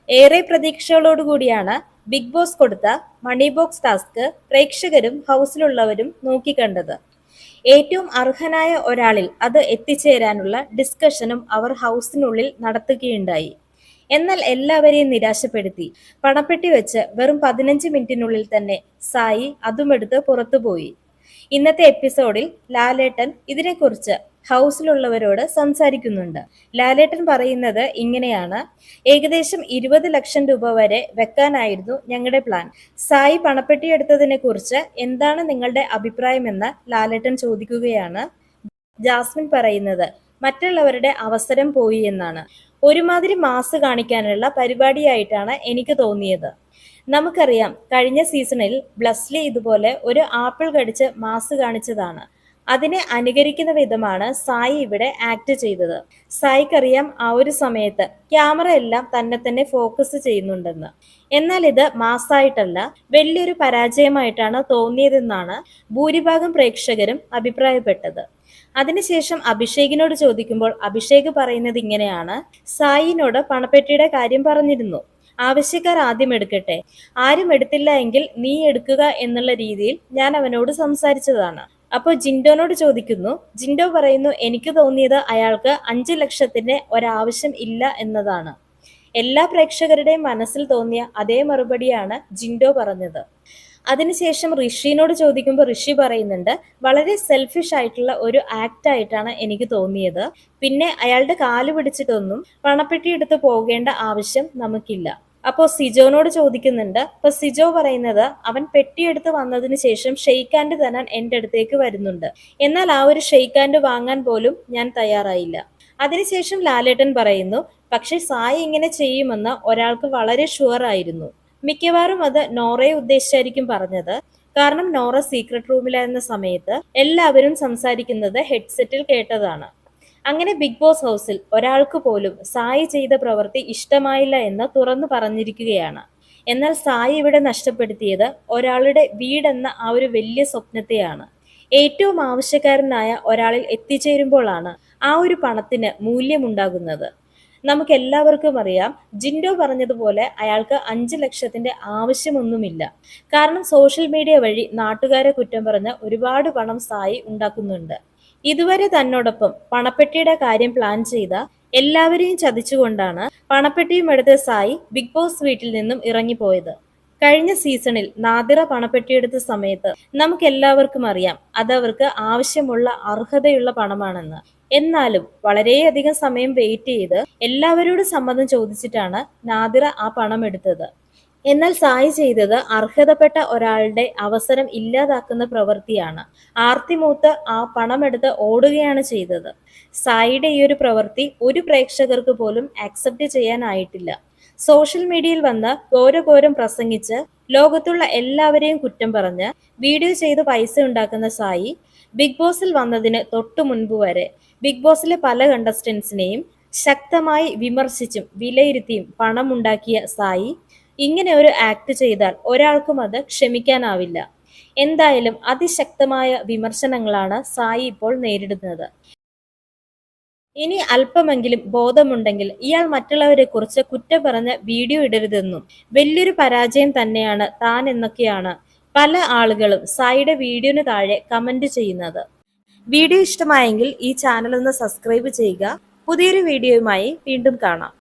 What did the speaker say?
ഏറെ പ്രതീക്ഷകളോടുകൂടിയാണ് big boss കൊടുത്ത മണി box task പ്രേക്ഷകരും ഹൗസിലുള്ളവരും നോക്കിക്കണ്ടത്. ഏറ്റവും അർഹനായ ഒരാളിൽ അത് എത്തിച്ചേരാനുള്ള ഡിസ്കഷനും അവർ ഹൗസിനുള്ളിൽ നടത്തുകയുണ്ടായി. എന്നാൽ എല്ലാവരെയും നിരാശപ്പെടുത്തി പണപ്പെട്ടി വെച്ച് വെറും 15 മിനിറ്റിനുള്ളിൽ തന്നെ സായി അതുമെടുത്ത് പുറത്തുപോയി. ഇന്നത്തെ എപ്പിസോഡിൽ ലാലേട്ടൻ ഇതിനെക്കുറിച്ച് ഹൗസിലുള്ളവരോട് സംസാരിക്കുന്നുണ്ട്. ലാലേട്ടൻ പറയുന്നത് ഇങ്ങനെയാണ്: ഏകദേശം 20 ലക്ഷം രൂപ വരെ വെക്കാനായിരുന്നു ഞങ്ങളുടെ പ്ലാൻ. സായി പണപ്പെട്ടി എടുത്തതിനെ കുറിച്ച് എന്താണ് നിങ്ങളുടെ അഭിപ്രായമെന്ന് ലാലേട്ടൻ ചോദിക്കുകയാണ്. ജാസ്മിൻ പറയുന്നത് മറ്റുള്ളവരുടെ അവസരം പോയി എന്നാണ്. ഒരുമാതിരി മാസ് കാണിക്കാനുള്ള പരിപാടിയായിട്ടാണ് എനിക്ക് തോന്നിയത്. നമുക്കറിയാം, കഴിഞ്ഞ സീസണിൽ ബ്ലസ്ലി ഇതുപോലെ ഒരു ആപ്പിൾ കടിച്ച് മാസ് കാണിച്ചതാണ്. അതിനെ അനുകരിക്കുന്ന വിധമാണ് സായി ഇവിടെ ആക്ട് ചെയ്തത്. സായിക്കറിയാം ആ ഒരു സമയത്ത് ക്യാമറ എല്ലാം തന്നെ ഫോക്കസ് ചെയ്യുന്നുണ്ടെന്ന്. എന്നാൽ ഇത് മാസായിട്ടല്ല, വലിയൊരു പരാജയമായിട്ടാണ് തോന്നിയതെന്നാണ് ഭൂരിഭാഗം പ്രേക്ഷകരും അഭിപ്രായപ്പെട്ടത്. അതിനുശേഷം അഭിഷേകിനോട് ചോദിക്കുമ്പോൾ അഭിഷേക് പറയുന്നത് ഇങ്ങനെയാണ്: സായിനോട് പണപ്പെട്ടിയുടെ കാര്യം പറഞ്ഞിരുന്നു. ആവശ്യക്കാർ ആദ്യം എടുക്കട്ടെ, ആരും എടുത്തില്ല എങ്കിൽ നീ എടുക്കുക എന്നുള്ള രീതിയിൽ ഞാൻ അവനോട് സംസാരിച്ചതാണ്. അപ്പോൾ ജിൻഡോനോട് ചോദിക്കുന്നു. ജിൻഡോ പറയുന്നു, എനിക്ക് തോന്നിയത് അയാൾക്ക് 5 ലക്ഷത്തിന്റെ ഒരാവശ്യം ഇല്ല എന്നതാണ്. എല്ലാ പ്രേക്ഷകരുടെയും മനസ്സിൽ തോന്നിയ അതേ മറുപടിയാണ് ജിൻഡോ പറഞ്ഞത്. അതിനുശേഷം ഋഷിനോട് ചോദിക്കുമ്പോൾ ഋഷി പറയുന്നുണ്ട്, വളരെ സെൽഫിഷ് ആയിട്ടുള്ള ഒരു ആക്ട് ആയിട്ടാണ് എനിക്ക് തോന്നിയത്. പിന്നെ അയാളുടെ കാല് പിടിച്ചിട്ടൊന്നും പണപ്പെട്ടി എടുത്ത് പോകേണ്ട ആവശ്യം നമുക്കില്ല. അപ്പോൾ സിജോനോട് ചോദിക്കുന്നുണ്ട്. അപ്പൊ സിജോ പറയുന്നത് അവൻ പെട്ടിയെടുത്ത് വന്നതിന് ശേഷം ഷെയ്ക്ക് ഹാൻഡ് തരാൻ എൻ്റെ അടുത്തേക്ക് വരുന്നുണ്ട്. എന്നാൽ ആ ഒരു ഷെയ്ക്ക് ഹാൻഡ് വാങ്ങാൻ പോലും ഞാൻ തയ്യാറായില്ല. അതിനുശേഷം ലാലേട്ടൻ പറയുന്നു, പക്ഷെ സായി ഇങ്ങനെ ചെയ്യുമെന്ന് ഒരാൾക്ക് വളരെ ഷുവർ ആയിരുന്നു. മിക്കവാറും അത് നോറയെ ഉദ്ദേശിച്ചായിരിക്കും പറഞ്ഞത്. കാരണം നോറ സീക്രട്ട് റൂമിലായിരുന്ന സമയത്ത് എല്ലാവരും സംസാരിക്കുന്നത് ഹെഡ്സെറ്റിൽ കേട്ടതാണ്. അങ്ങനെ ബിഗ് ബോസ് ഹൗസിൽ ഒരാൾക്ക് പോലും സായി ചെയ്ത പ്രവൃത്തി ഇഷ്ടമായില്ല എന്ന് തുറന്നു പറഞ്ഞിരിക്കുകയാണ്. എന്നാൽ സായി ഇവിടെ നഷ്ടപ്പെടുത്തിയത് ഒരാളുടെ വീടെന്ന ആ ഒരു വലിയ സ്വപ്നത്തെയാണ്. ഏറ്റവും ആവശ്യക്കാരനായ ഒരാളിൽ എത്തിച്ചേരുമ്പോഴാണ് ആ ഒരു പണത്തിന് മൂല്യമുണ്ടാകുന്നത്. നമുക്ക് എല്ലാവർക്കും അറിയാം, ജിൻഡോ പറഞ്ഞതുപോലെ അയാൾക്ക് 5 ലക്ഷത്തിന്റെ ആവശ്യമൊന്നുമില്ല. കാരണം സോഷ്യൽ മീഡിയ വഴി നാട്ടുകാരെ കുറ്റം പറഞ്ഞ് ഒരുപാട് പണം സായി ഉണ്ടാക്കുന്നുണ്ട്. ഇതുവരെ തന്നോടൊപ്പം പണപ്പെട്ടിയുടെ കാര്യം പ്ലാൻ ചെയ്ത എല്ലാവരെയും ചതിച്ചുകൊണ്ടാണ് പണപ്പെട്ടിയും എടുത്ത് സായി ബിഗ് ബോസ് വീട്ടിൽ നിന്നും ഇറങ്ങിപ്പോയത്. കഴിഞ്ഞ സീസണിൽ നാദിറ പണപ്പെട്ടിയെടുത്ത സമയത്ത് നമുക്ക് എല്ലാവർക്കും അറിയാം അതവർക്ക് ആവശ്യമുള്ള അർഹതയുള്ള പണമാണെന്ന്. എന്നാലും വളരെയധികം സമയം വെയിറ്റ് ചെയ്ത് എല്ലാവരോടും സമ്മതം ചോദിച്ചിട്ടാണ് നാദിറ ആ പണം എടുത്തത്. എന്നാൽ സായി ചെയ്തത് അർഹതപ്പെട്ട ഒരാളുടെ അവസരം ഇല്ലാതാക്കുന്ന പ്രവൃത്തിയാണ്. ആർത്തിമൂത്ത് ആ പണമെടുത്ത് ഓടുകയാണ് ചെയ്തത്. സായിയുടെ ഈ ഒരു പ്രവൃത്തി ഒരു പ്രേക്ഷകർക്ക് പോലും ആക്സെപ്റ്റ് ചെയ്യാനായിട്ടില്ല. സോഷ്യൽ മീഡിയയിൽ വന്ന് ഘോരഘോരം പ്രസംഗിച്ച് ലോകത്തുള്ള എല്ലാവരെയും കുറ്റം പറഞ്ഞ് വീഡിയോ ചെയ്ത് പൈസ ഉണ്ടാക്കുന്ന സായി ബിഗ് ബോസിൽ വന്നതിന് തൊട്ടു മുൻപ് വരെ ബിഗ് ബോസിലെ പല കണ്ടസ്റ്റൻസിനെയും ശക്തമായി വിമർശിച്ചും വിലയിരുത്തിയും പണം ഉണ്ടാക്കിയ സായി ഇങ്ങനെ ഒരു ആക്ട് ചെയ്താൽ ഒരാൾക്കും അത് ക്ഷമിക്കാനാവില്ല. എന്തായാലും അതിശക്തമായ വിമർശനങ്ങളാണ് സായി ഇപ്പോൾ നേരിടുന്നത്. ഇനി അല്പമെങ്കിലും ബോധമുണ്ടെങ്കിൽ ഇയാൾ മറ്റുള്ളവരെ കുറിച്ച് കുറ്റം പറഞ്ഞ് വീഡിയോ ഇടരുതെന്നും വലിയൊരു പരാജയം തന്നെയാണ് താൻ എന്നൊക്കെയാണ് പല ആളുകളും സായിയുടെ വീഡിയോന് താഴെ കമന്റ് ചെയ്യുന്നത്. വീഡിയോ ഇഷ്ടമായെങ്കിൽ ഈ ചാനൽ ഒന്ന് സബ്സ്ക്രൈബ് ചെയ്യുക. പുതിയൊരു വീഡിയോയുമായി വീണ്ടും കാണാം.